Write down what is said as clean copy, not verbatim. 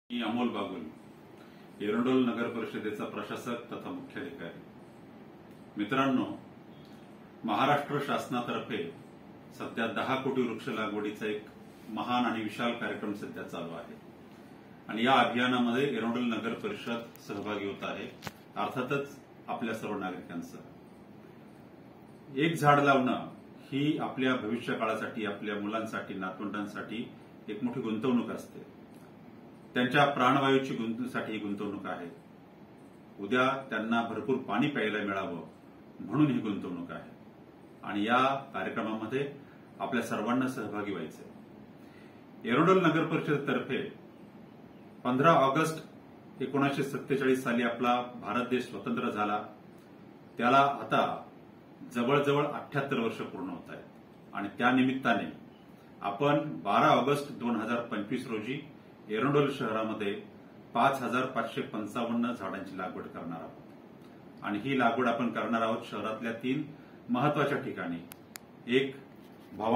मी अमोल बागुल, एरंडोल नगर परिषदेचा प्रशासक तथा मुख्याधिकारी। मित्रांनो, महाराष्ट्र शासनातर्फे सध्या 10 कोटी वृक्ष लागवडीचा एक महान आणि विशाल कार्यक्रम सध्या चालू आहे आणि या अभियानामध्ये एरंडोल नगर परिषद सहभागी होत आहे, अर्थातच आपल्या सर्व नागरिकांसह। एक झाड लावणं ही आपल्या भविष्य काळासाठी, आपल्या मुलांसाठी, नातवंडांसाठी एक मोठी गुंतवणूक असते। त्यांच्या प्राणवायूची साठी गुंतवणूक आहे। उद्या त्यांना भरपूर पाणी प्यायला मिळावं म्हणून ही गुंतवणूक आहे आणि या कार्यक्रमामध्ये आपल्या सर्वांना सहभागी व्हायचंय। एरंडोल नगर परिषदेतर्फे 15 ऑगस्ट 1947 साली आपला भारत देश स्वतंत्र झाला। त्याला आता जवळजवळ 78 वर्ष पूर्ण होत आहेत आणि त्या निमित्ताने आपण 12 ऑगस्ट 2025 रोजी एरंडोल शहरामध्ये 5555 झाडांची लागवड करणार आहोत आणि ही लागवड आपण करणार आहोत शहरातल्या 3 महत्वाच्या ठिकाणी। एक, भवानी